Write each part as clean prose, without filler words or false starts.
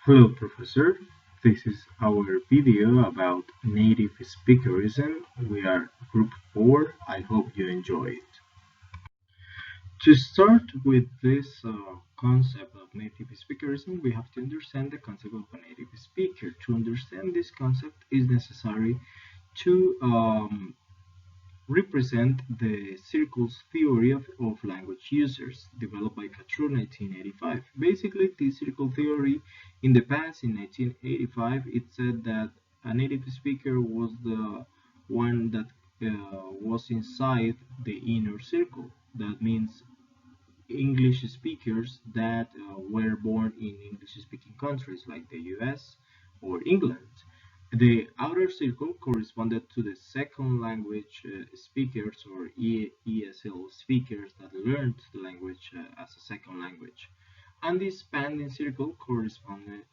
Hello, Professor. This is our video about native speakerism. We are Group 4. I hope you enjoy it. To start with this concept of native speakerism, we have to understand the concept of a native speaker. To understand this concept is necessary to represent the circles theory of language users developed by Couture in 1985. Basically, this circle theory in the past, in 1985, it said that a native speaker was the one that was inside the inner circle. That means English speakers that were born in English-speaking countries like the US or England. The outer circle corresponded to the second language speakers or ESL speakers that learned the language as a second language. And the expanding circle corresponded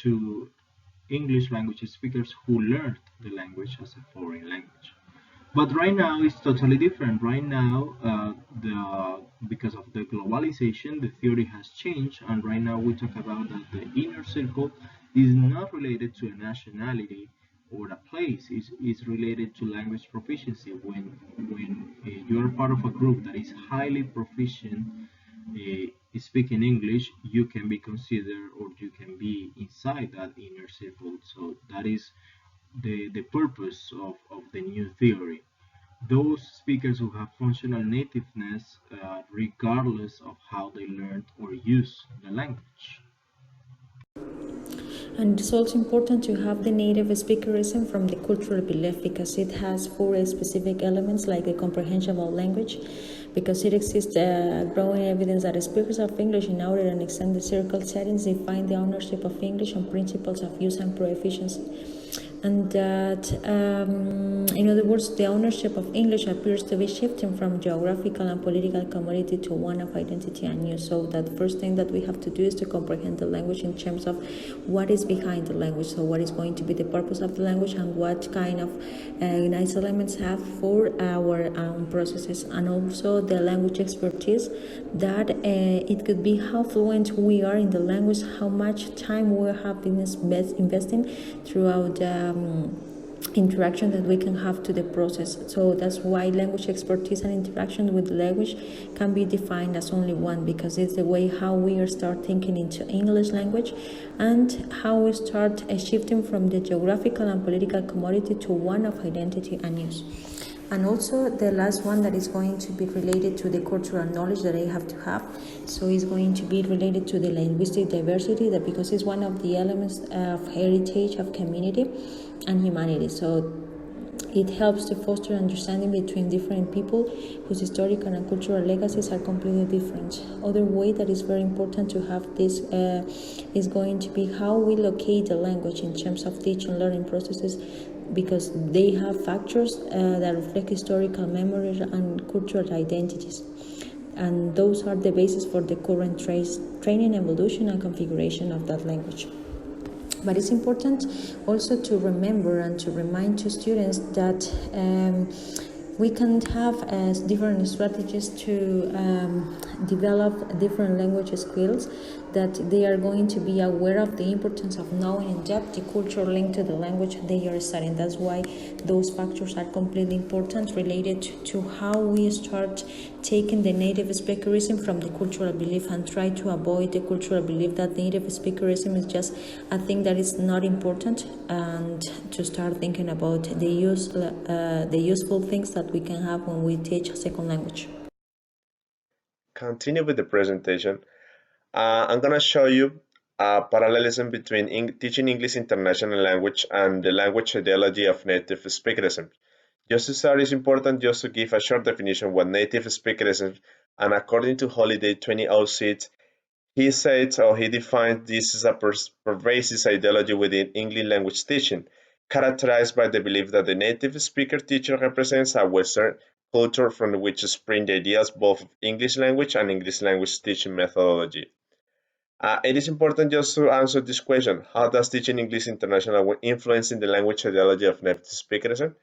to English language speakers who learned the language as a foreign language. But right now it's totally different. Right now, because of the globalization, the theory has changed, and right now we talk about that the inner circle is not related to a nationality or a place. It's related to language proficiency. When you are part of a group that is highly proficient speaking English, you can be considered or you can be inside that inner circle. So that is the purpose of the new theory. Those speakers who have functional nativeness regardless of how they learned or use the language. And it's also important to have the native speakerism from the cultural belief because it has four specific elements like the comprehension of language, because it exists growing evidence that speakers of English in outer and extended circle settings define the ownership of English and principles of use and proficiency. And that, in other words, the ownership of English appears to be shifting from geographical and political commodity to one of identity and use. So that first thing that we have to do is to comprehend the language in terms of what is behind the language. So what is going to be the purpose of the language and what kind of nice elements have for our processes, and also the language expertise that it could be how fluent we are in the language, how much time we have been investing throughout interaction that we can have to the process. So that's why language expertise and interaction with language can be defined as only one, because it's the way how we start thinking into English language and how we start shifting from the geographical and political commodity to one of identity and use. And also the last one that is going to be related to the cultural knowledge that I have to have. So it's going to be related to the linguistic diversity, that because it's one of the elements of heritage of community and humanity. So it helps to foster understanding between different people whose historical and cultural legacies are completely different. Other way that is very important to have this is going to be how we locate the language in terms of teaching and learning processes, because they have factors that reflect historical memories and cultural identities. And those are the basis for the current training, evolution, and configuration of that language. But it's important also to remember and to remind to students that we can have different strategies to develop different language skills, that they are going to be aware of the importance of knowing in depth the cultural link to the language they are studying. That's why those factors are completely important, related to how we start taking the native speakerism from the cultural belief and try to avoid the cultural belief that native speakerism is just a thing that is not important, and to start thinking about the useful things that we can have when we teach a second language. Continue with the presentation. I'm going to show you a parallelism between teaching English international language and the language ideology of native speakerism. Just to start, it's important just to give a short definition what native speakerism, and according to Holiday 2006, he said, or he defined this as a pervasive ideology within English language teaching, characterized by the belief that the native speaker teacher represents a Western culture from which spring the ideas both of English language and English language teaching methodology. It is important just to answer this question: how does teaching English international influence in the language ideology of native speakerism?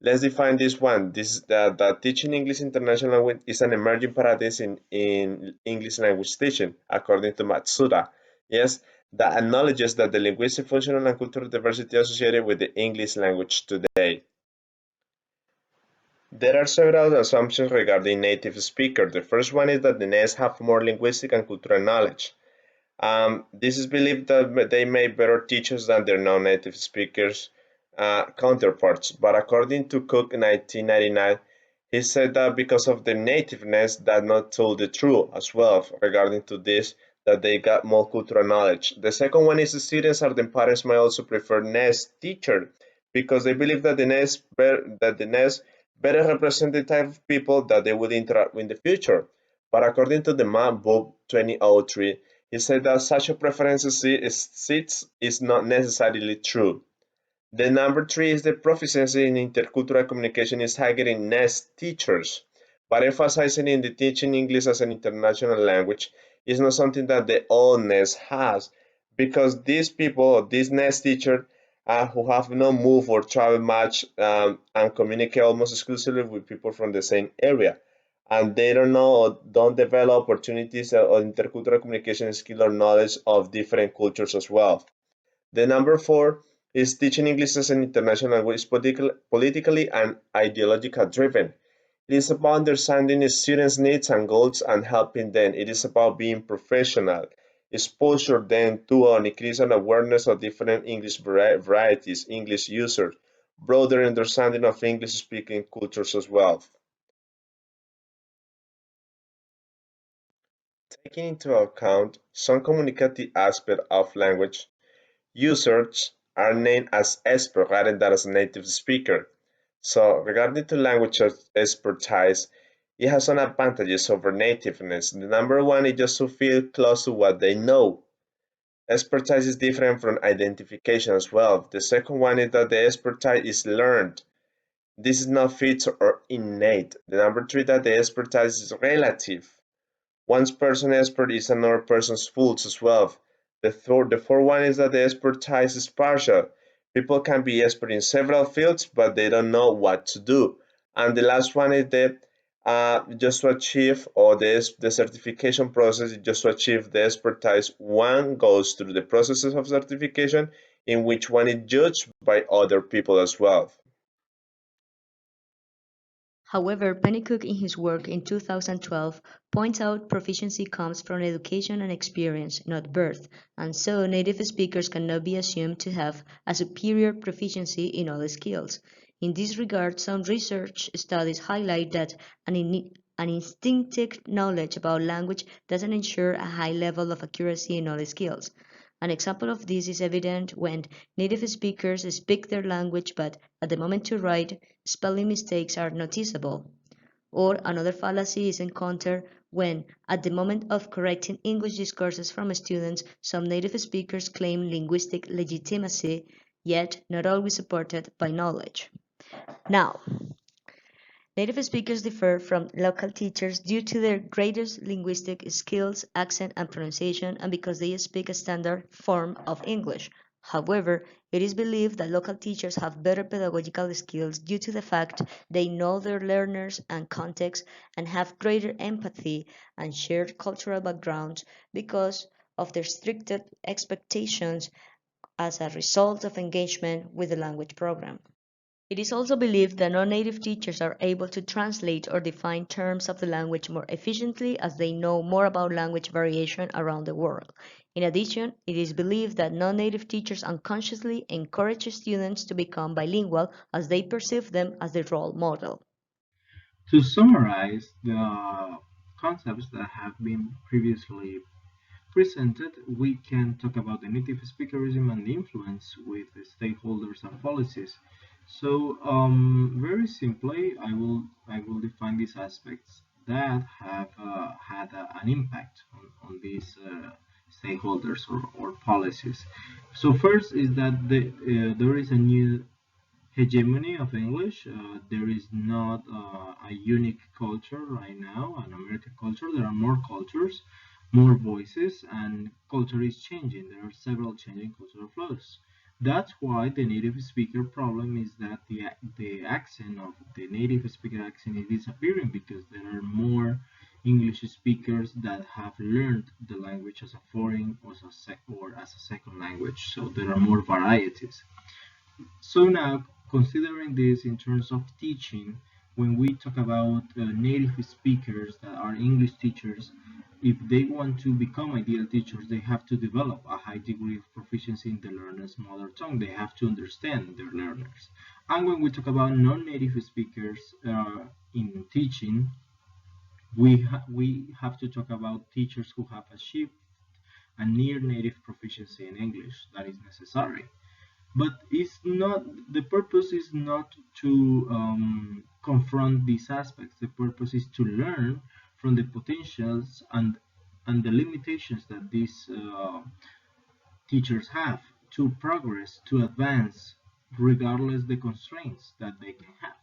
Let's define this one. This is that teaching English international language is an emerging paradigm in English language teaching, according to Matsuda. Yes, that acknowledges that the linguistic, functional, and cultural diversity associated with the English language today. There are several assumptions regarding native speakers. The first one is that the natives have more linguistic and cultural knowledge. This is believed that they may better teachers than their non-native speakers counterparts. But according to Cook in 1999, he said that because of their nativeness, that not told the truth as well regarding to this, that they got more cultural knowledge. The second one is the students or the parents might also prefer nest teacher because they believe that the nest better represent the type of people that they would interact with in the future. But according to the map book 2003, he said that such a preference is not necessarily true. The number three is the proficiency in intercultural communication is higher in nest teachers, but emphasizing in the teaching English as an international language is not something that the all nest has, because these people, these nest teachers, who have no move or travel much and communicate almost exclusively with people from the same area, and they don't know or don't develop opportunities or intercultural communication skill or knowledge of different cultures as well. The number four is teaching English as an international language politically and ideologically driven. It is about understanding students' needs and goals and helping them. It is about being professional, exposure them to an increase in awareness of different English varieties, English users, broader understanding of English speaking cultures as well. Taking into account some communicative aspect of language, users are named as expert rather than as a native speaker. So regarding to language expertise, it has some advantages over nativeness. The number one is just to feel close to what they know. Expertise is different from identification as well. The second one is that the expertise is learned. This is not fixed or innate. The number three that the expertise is relative. One person's expert is another person's fault as well. The fourth one is that the expertise is partial. People can be expert in several fields, but they don't know what to do. And the last one is that just to achieve, or the certification process, just to achieve the expertise, one goes through the processes of certification in which one is judged by other people as well. However, Pennycook in his work in 2012 points out proficiency comes from education and experience, not birth, and so native speakers cannot be assumed to have a superior proficiency in all skills. In this regard, some research studies highlight that an instinctive knowledge about language doesn't ensure a high level of accuracy in all skills. An example of this is evident when native speakers speak their language but at the moment to write, spelling mistakes are noticeable. Or another fallacy is encountered when, at the moment of correcting English discourses from students, some native speakers claim linguistic legitimacy, yet not always supported by knowledge. Now, native speakers differ from local teachers due to their greater linguistic skills, accent, and pronunciation, and because they speak a standard form of English. However, it is believed that local teachers have better pedagogical skills due to the fact they know their learners and context and have greater empathy and shared cultural backgrounds because of their stricter expectations as a result of engagement with the language program. It is also believed that non-native teachers are able to translate or define terms of the language more efficiently as they know more about language variation around the world. In addition, it is believed that non-native teachers unconsciously encourage students to become bilingual as they perceive them as the role model. To summarize the concepts that have been previously presented, we can talk about the native speakerism and the influence with the stakeholders and policies. So, very simply, I will define these aspects that have had an impact on these stakeholders or policies. So, first is that there is a new hegemony of English. There is not a unique culture right now, an American culture. There are more cultures, more voices, and culture is changing. There are several changing cultural flows. That's why the native speaker problem is that the accent of the native speaker accent is disappearing because there are more. English speakers that have learned the language as a foreign or as a second language. So there are more varieties. So now, considering this in terms of teaching, when we talk about native speakers that are English teachers, if they want to become ideal teachers, they have to develop a high degree of proficiency in the learner's mother tongue. They have to understand their learners. And when we talk about non-native speakers in teaching, we have to talk about teachers who have achieved a near native proficiency in English that is necessary. But it's not, the purpose is not to confront these aspects. The purpose is to learn from the potentials and the limitations that these teachers have to progress, to advance, regardless the constraints that they can have.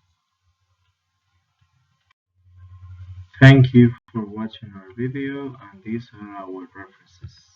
Thank you for watching our video, and these are our references.